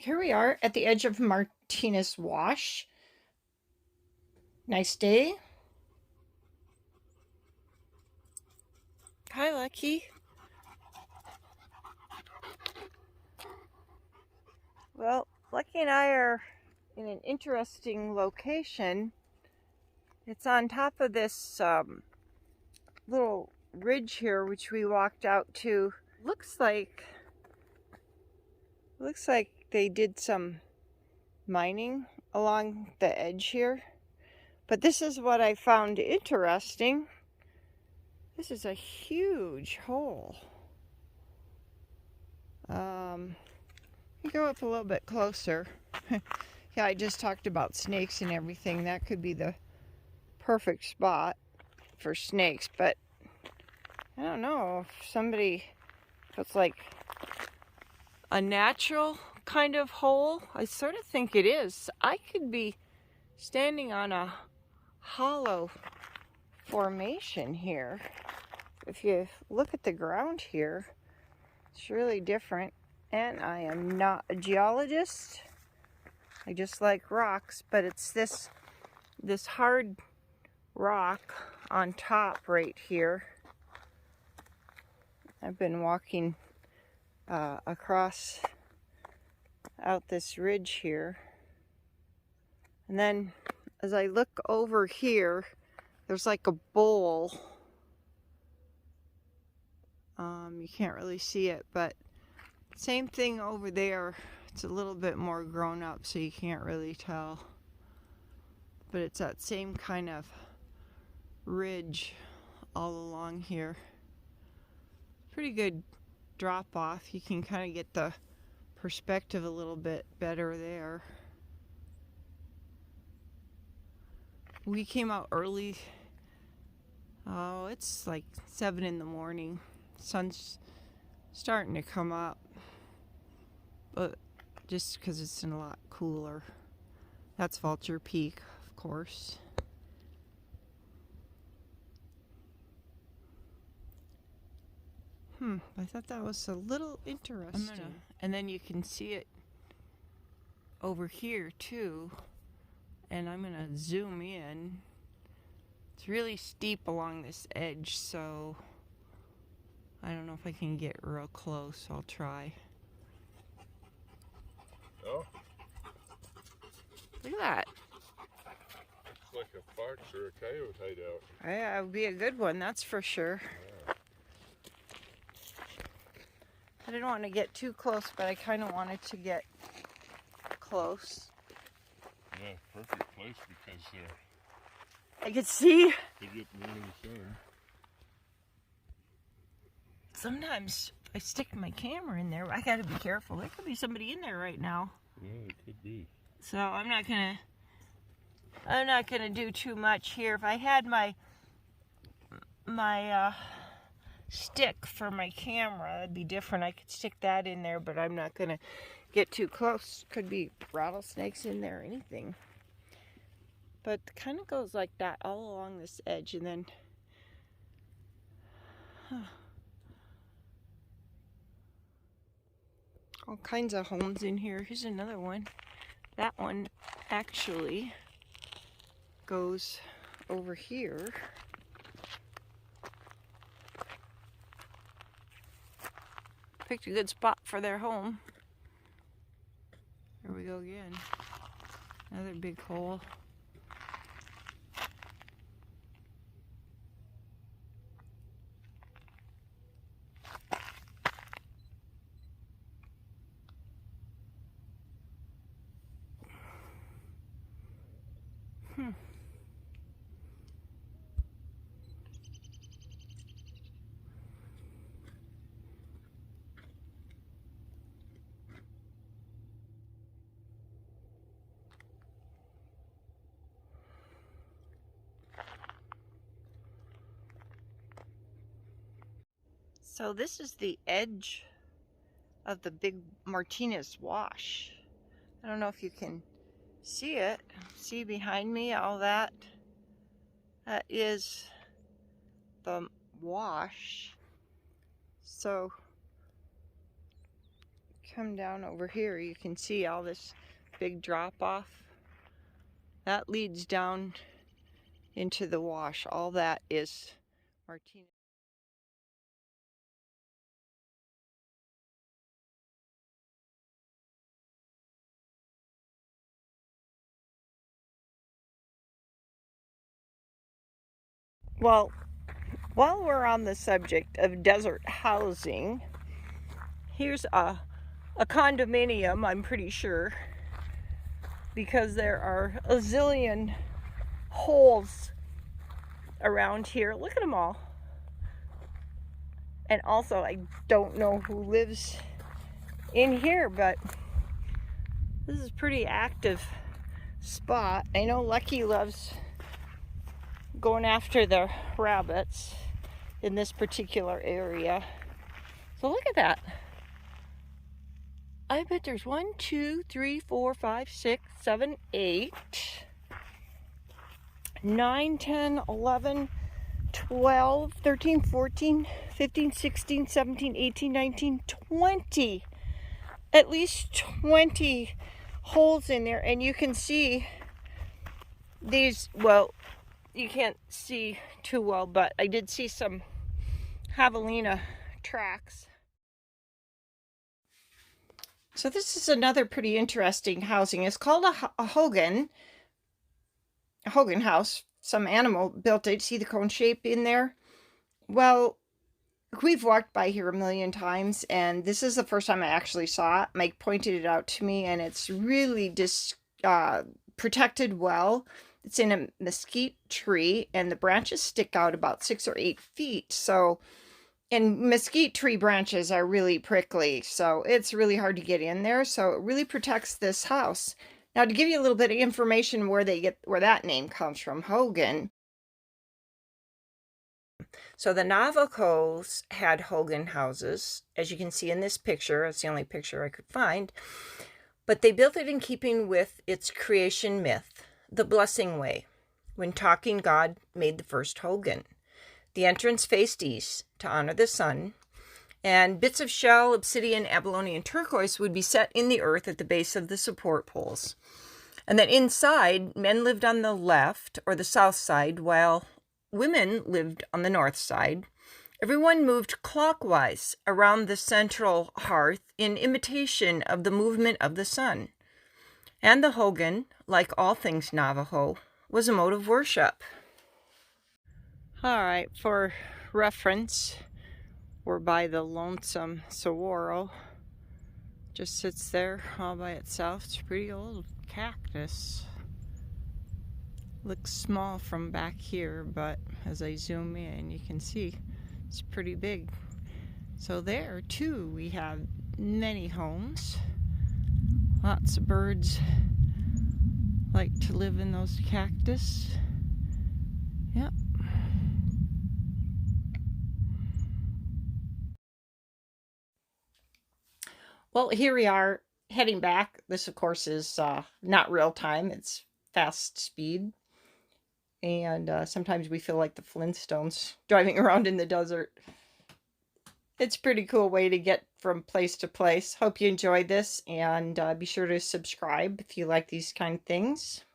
Here we are at the edge of Martinez Wash. Nice day. Hi, Lucky. Well, Lucky and I are in an interesting location. It's on top of this little ridge here, which we walked out to. Looks like they did some mining along the edge here. But this is what I found interesting. This is a huge hole. Go up a little bit closer. Yeah, I just talked about snakes and everything. That could be the perfect spot for snakes, but I don't know if it's like a natural kind of hole. I sort of think it is. I could be standing on a hollow formation here. If you look at the ground here, it's really different. And I am not a geologist. I just like rocks, but it's this hard rock on top right here. I've been walking across out this ridge here. And then as I look over here, there's like a bowl. You can't really see it, but same thing over there. It's a little bit more grown up, so you can't really tell. But it's that same kind of ridge all along here. Pretty good drop off. You can kind of get the perspective a little bit better there. We came out early. Oh, it's like 7 in the morning. Sun's starting to come up. But just because it's a lot cooler. That's Vulture Peak, of course. I thought that was a little interesting. And then you can see it over here too. And I'm gonna zoom in. It's really steep along this edge, so I don't know if I can get real close. I'll try. Oh. Look at that. Looks like a fox or a coyote hideout. Yeah, it would be a good one, that's for sure. Yeah. I didn't want to get too close, but I kind of wanted to get close. Yeah, perfect place because I could see. they get morning sun. Sometimes I stick my camera in there. I gotta be careful. There could be somebody in there right now. Yeah, it could be. So I'm not gonna do too much here. If I had my stick for my camera, that'd be different. I could stick that in there, but I'm not gonna get too close. Could be rattlesnakes in there, anything. But it kind of goes like that all along this edge, and then all kinds of homes in here. Here's another one. That one actually goes over here. Picked a good spot for their home. Here we go again. Another big hole. So this is the edge of the big Martinez Wash. I don't know if you can see it. See behind me, all that? That is the wash. So come down over here, you can see all this big drop off. That leads down into the wash. All that is Martinez. Well, while we're on the subject of desert housing, here's a condominium, I'm pretty sure, because there are a zillion holes around here. Look at them all. And also, I don't know who lives in here, but this is a pretty active spot. I know Lucky loves going after the rabbits in this particular area. So look at that. I bet there's 1, 2, 3, 4, 5, 6, 7, 8, 9, 10, 11, 12, 13, 14, 15, 16, 17, 18, 19, 20. At least 20 holes in there. And you can see these, well, you can't see too well, but I did see some javelina tracks. So this is another pretty interesting housing. It's called a Hogan house. Some animal built it. See the cone shape in there? Well, we've walked by here a million times, and this is the first time I actually saw it. Mike pointed it out to me, and it's really protected well. It's in a mesquite tree, and the branches stick out about 6 or 8 feet. So, and mesquite tree branches are really prickly, so it's really hard to get in there. So it really protects this house. Now, to give you a little bit of information where that name comes from, Hogan. So the Navajos had Hogan houses, as you can see in this picture. It's the only picture I could find. But they built it in keeping with its creation myth, the blessing way. When talking, God made the first Hogan. The entrance faced east to honor the sun, and bits of shell, obsidian, abalone, and turquoise would be set in the earth at the base of the support poles. And then inside, men lived on the left or the south side, while women lived on the north side. Everyone moved clockwise around the central hearth in imitation of the movement of the sun. And the Hogan, like all things Navajo, was a mode of worship. All right, for reference, we're by the Lonesome Saguaro. Just sits there all by itself. It's a pretty old cactus. Looks small from back here, but as I zoom in, you can see it's pretty big. So there, too, we have many homes. Lots of birds like to live in those cactus. Yep. Well, here we are heading back. This, of course, is not real time. It's fast speed. And sometimes we feel like the Flintstones driving around in the desert. It's a pretty cool way to get from place to place. Hope you enjoyed this, and be sure to subscribe if you like these kind of things.